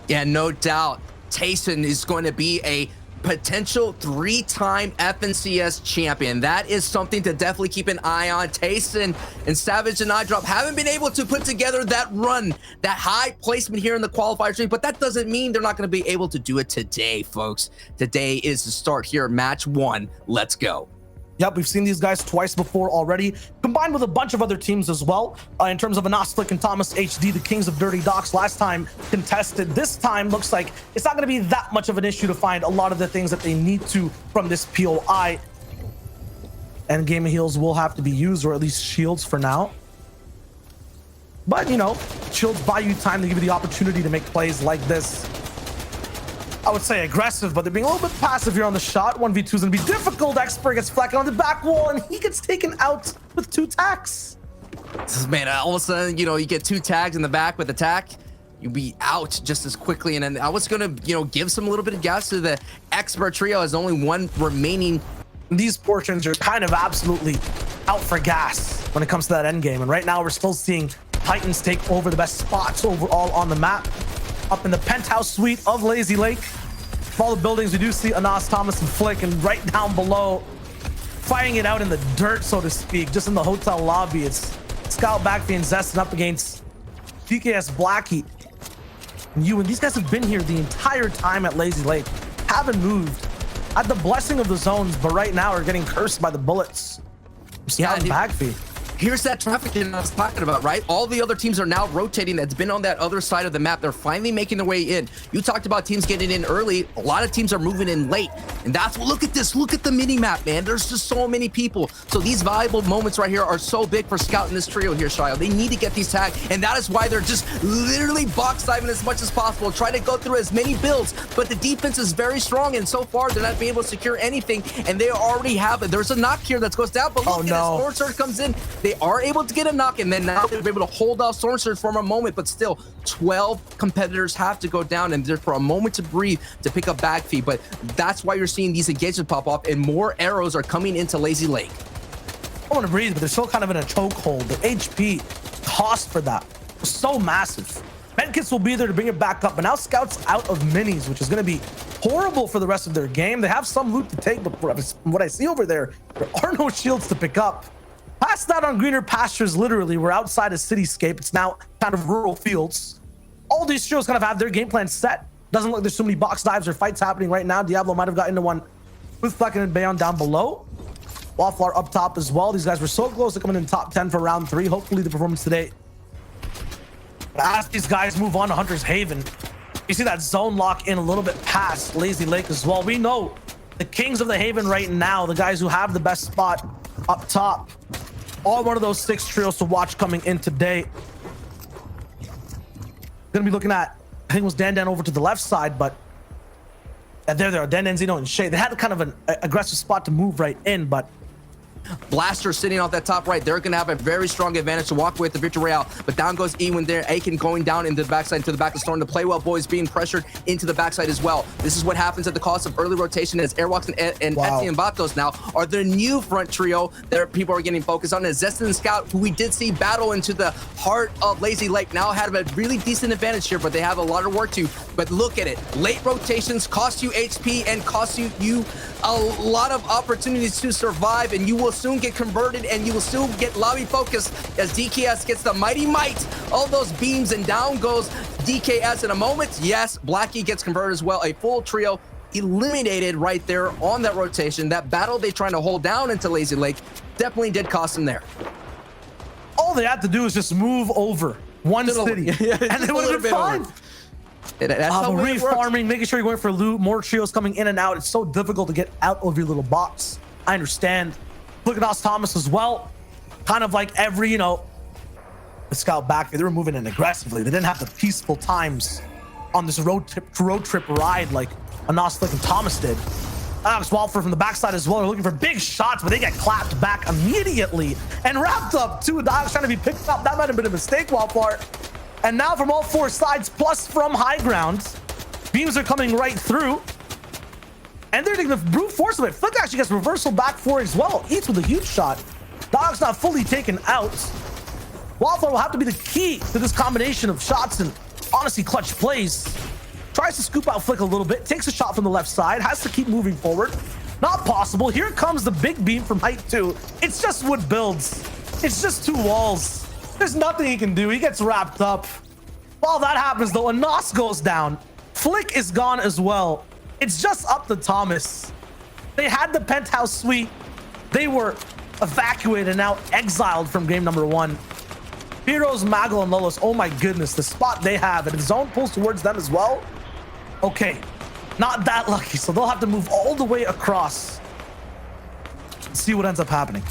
Yeah, no doubt. Tayson is going to be a potential 3-time FNCS champion. That is something to definitely keep an eye on. Tayson and Savage and iDrop haven't been able to put together that run, that high placement here in the qualifiers, but that doesn't mean they're not going to be able to do it today, folks. Today is the start here, match 1. Let's go. Yep, we've seen these guys twice before already, combined with a bunch of other teams as well. In terms of Anosflick and Thomas HD, the Kings of Dirty Docks last time contested. This time looks like it's not going to be that much of an issue to find a lot of the things that they need to from this POI. And game heals will have to be used, or at least shields for now. But, you know, shields buy you time to give you the opportunity to make plays like this. I would say aggressive, but they're being a little bit passive here on the shot. 1v2 is going to be difficult. Expert gets flacked on the back wall, and he gets taken out with 2 tacks. Man, all of a sudden, you know, you get 2 tags in the back with attack, you'll be out just as quickly. And then I was going to, you know, give some little bit of gas to the Expert trio as only 1 remaining. These portions are kind of absolutely out for gas when it comes to that end game. And right now, we're still seeing Titans take over the best spots overall on the map. Up in the penthouse suite of Lazy Lake. From all the buildings, we do see Anas, Thomas, and Flick, and right down below, fighting it out in the dirt, so to speak, just in the hotel lobby. It's Scout Backfee and Zestin up against DKS Blackie. And these guys have been here the entire time at Lazy Lake. Haven't moved. Had the blessing of the zones, but right now are getting cursed by the bullets. Scout and Backfee. Here's that traffic I was talking about, right? All the other teams are now rotating. That's been on that other side of the map. They're finally making their way in. You talked about teams getting in early. A lot of teams are moving in late. And that's what, look at this. Look at the mini map, man. There's just so many people. So these valuable moments right here are so big for Scout and this trio here, Shyo. They need to get these tagged. And that is why they're just literally box diving as much as possible. Try to go through as many builds. But the defense is very strong. And so far, they're not being able to secure anything. And they already have it. There's a knock here that goes down. But look at this. Storm Surge comes in. They are able to get a knock, and then now they're able to hold off Storm Surge for a moment, but still 12 competitors have to go down, and just for a moment to breathe to pick up Backfee. But that's why you're seeing these engagements pop off, and more arrows are coming into Lazy Lake. I want to breathe, but they're still kind of in a chokehold. The HP cost for that was so massive. Medkits will be there to bring it back up, but now Scout's out of minis, which is going to be horrible for the rest of their game. They have some loot to take, but from what I see over there, there are no shields to pick up. Past that on greener pastures, literally. We're outside a cityscape. It's now kind of rural fields. All these shows kind of have their game plan set. Doesn't look like there's so many box dives or fights happening right now. Diablo might have gotten into one with Flecken and Bayon down below. Wallflower up top as well. These guys were so close to coming in top 10 for round 3. Hopefully the performance today. But as these guys move on to Hunter's Haven, you see that zone lock in a little bit past Lazy Lake as well. We know the Kings of the Haven right now, the guys who have the best spot up top, all one of those 6 trios to watch coming in today. Gonna be looking at, I think it was Dan over to the left side, but there are Dan, Zeno, and Shay. They had kind of an aggressive spot to move right in, but Blaster sitting off that top right. They're going to have a very strong advantage to walk with the Victor Royale. But down goes Ewan there. Aiken going down into the backside, to the back of Storm. The Playwell boys being pressured into the backside as well. This is what happens at the cost of early rotation, as Airwalks and Etsy and Vatos now are the new front trio that people are getting focused on. As Zestin and Scout, who we did see battle into the heart of Lazy Lake, now have a really decent advantage here, but they have a lot of work to. But look at it. Late rotations cost you HP and cost you a lot of opportunities to survive, and you will soon get converted, and you will soon get lobby focused as DKS gets the mighty might of those beams, and down goes DKS in a moment. Yes, Blackie gets converted as well. A full trio eliminated right there on that rotation. That battle they trying to hold down into Lazy Lake definitely did cost them there. All they had to do is just move over one city, and they would have been fine. That's how refarming, making sure you're going for loot, more trios coming in and out. It's so difficult to get out of your little box. I understand. Look at us, Thomas, as well. Kind of like every, you know, the Scout back, they were moving in aggressively. They didn't have the peaceful times on this road trip ride like Anosflick and Thomas did. Alex Walford from the backside as well. They're looking for big shots, but they get clapped back immediately and wrapped up. 2 dogs trying to be picked up. That might have been a mistake, Walford. And now from all 4 sides, plus from high ground, beams are coming right through. And they're taking the brute force of it. Flick actually gets reversal back 4 as well. Eats with a huge shot. Dog's not fully taken out. Wallflower will have to be the key to this combination of shots and honestly clutch plays. Tries to scoop out Flick a little bit. Takes a shot from the left side. Has to keep moving forward. Not possible. Here comes the big beam from height 2. It's just wood builds. It's just 2 walls. There's nothing he can do. He gets wrapped up. While that happens, though, a Nos goes down. Flick is gone as well. It's just up to Thomas. They had the penthouse suite. They were evacuated, now exiled from game number 1. Heroes, Magel, and Lolos. Oh my goodness, the spot they have. And the zone pulls towards them as well. Okay, not that lucky. So they'll have to move all the way across. Let's see what ends up happening.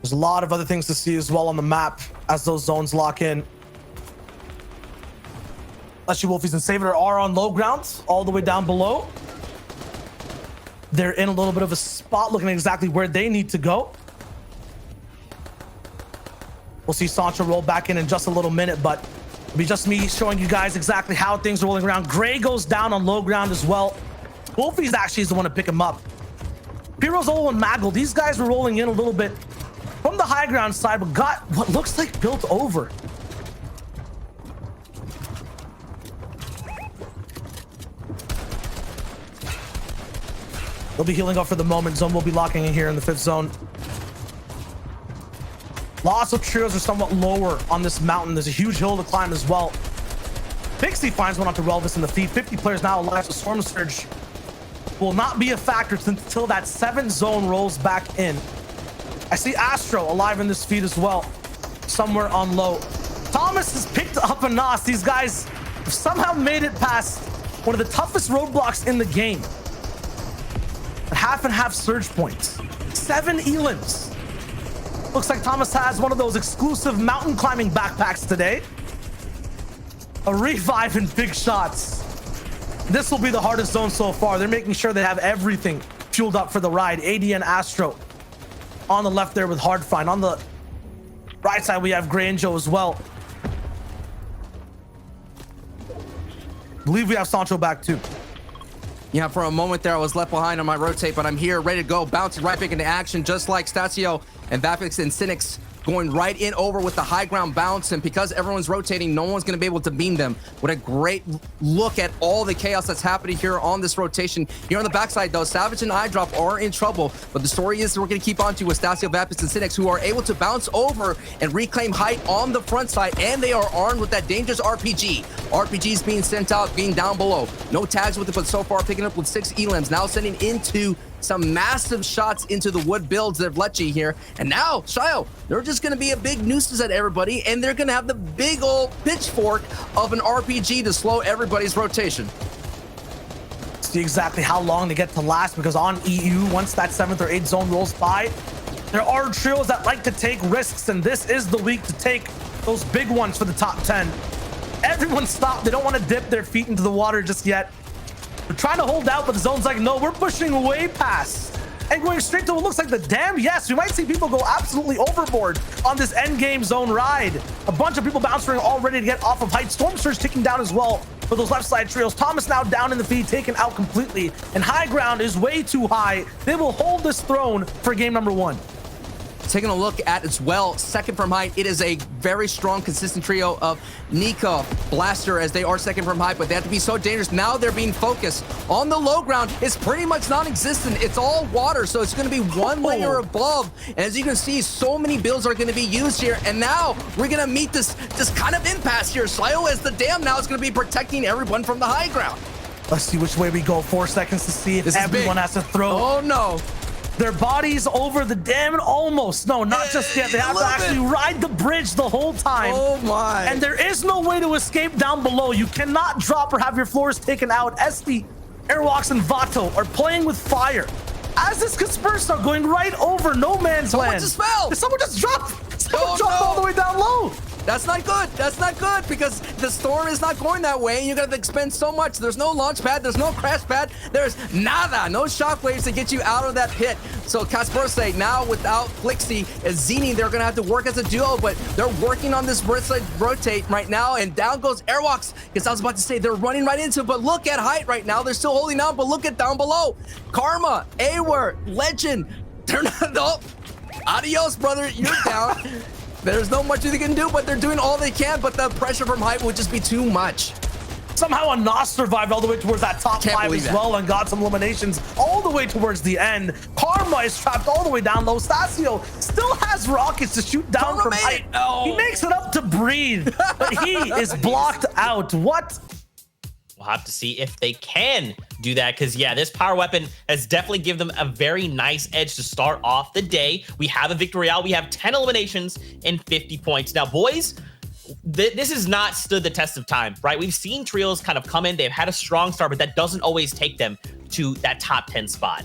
There's a lot of other things to see as well on the map as those zones lock in. Leshy Wolfies and Saver are on low ground, all the way down below. They're in a little bit of a spot, looking at exactly where they need to go. We'll see Sancho roll back in just a little minute, but it'll be just me showing you guys exactly how things are rolling around. Gray goes down on low ground as well. Wolfies actually is the one to pick him up. Piro's Olo and Magel, these guys were rolling in a little bit from the high ground side, but got what looks like built over. They'll be healing up for the moment. Zone will be locking in here in the 5th zone. Lots of trios are somewhat lower on this mountain. There's a huge hill to climb as well. Pixie finds one onto Relvis in the feed. 50 players now alive, so Storm Surge will not be a factor until that 7th zone rolls back in. I see Astro alive in this feed as well, somewhere on low. Thomas has picked up a Nos. These guys have somehow made it past one of the toughest roadblocks in the game. At half and half surge points. 7 elims. Looks like Thomas has one of those exclusive mountain climbing backpacks today. A revive and big shots. This will be the hardest zone so far. They're making sure they have everything fueled up for the ride. AD and Astro on the left there with Hardfind. On the right side, we have Gray and Joe as well. I believe we have Sancho back too. Yeah, for a moment there, I was left behind on my rotate, but I'm here, ready to go, bouncing right back into action, just like Stasio and Vapix and Cynics going right in over with the high ground bounce. And because everyone's rotating, no one's going to be able to beam them. What a great look at all the chaos that's happening here on this rotation. Here on the backside, though, Savage and iDrop are in trouble. But the story is we're going to keep on to with Stasio, Vapix, and Cynics, who are able to bounce over and reclaim height on the front side. And they are armed with that dangerous RPG. RPGs being sent out, being down below. No tags with it, but so far picking up with 6 elims. Now sending into some massive shots into the wood builds of Lecce here. And now, Shyo, they're just going to be a big nuisance at everybody, and they're going to have the big old pitchfork of an RPG to slow everybody's rotation. See exactly how long they get to last, because on EU, once that 7th or 8th zone rolls by, there are trios that like to take risks, and this is the week to take those big ones for the top 10. Everyone stopped. They don't want to dip their feet into the water just yet. They're trying to hold out, but the zone's like, no, we're pushing way past and going straight to what looks like the dam. Yes, we might see people go absolutely overboard on this end game zone ride. A bunch of people bouncing already to get off of height. Storm Surge ticking down as well for those left side trios. Thomas now down in the feed, taken out completely, and high ground is way too high. They will hold this throne for game number 1. Taking a look at as well, second from height, it is a very strong, consistent trio of Nika, Blaster, as they are second from height, but they have to be so dangerous. Now they're being focused on the low ground. It's pretty much non-existent. It's all water, so it's going to be one layer above. And as you can see, so many builds are going to be used here. And now we're going to meet this kind of impasse here. Shyo, as the dam now is going to be protecting everyone from the high ground. Let's see which way we go. 4 seconds to see if everyone has to throw. Oh, no. Their bodies over the dam and almost. No, not just yet. They have to actually ride the bridge the whole time. Oh my. And there is no way to escape down below. You cannot drop or have your floors taken out. SD, Airwalks, and Vato are playing with fire. As this Disperse are going right over no man's land. Someone just fell. Someone just dropped. Someone dropped all the way down low. That's not good. That's not good because the storm is not going that way. And you're going to expend so much. There's no launch pad. There's no crash pad. There's nada. No shockwaves to get you out of that pit. So Kaspersky now without Flixie and Zini, they're going to have to work as a duo, but they're working on this rotate right now. And down goes Airwalks because I was about to say they're running right into it, but look at height right now. They're still holding on, but look at down below. Karma, Awer, Legend. They're not, no. Adios, brother. You're down. There's no much they can do, but they're doing all they can, but the pressure from height would just be too much. Somehow a Nos survived all the way towards that top five as well and got some eliminations all the way towards the end. Karma is trapped all the way down low. Stasio still has rockets to shoot down from height. He makes it up to breathe, but he is blocked out. What? We'll have to see if they can do that because, yeah, this power weapon has definitely given them a very nice edge to start off the day. We have a victory royale. We have 10 eliminations and 50 points. Now, boys, this has not stood the test of time, right? We've seen trios kind of come in. They've had a strong start, but that doesn't always take them to that top 10 spot.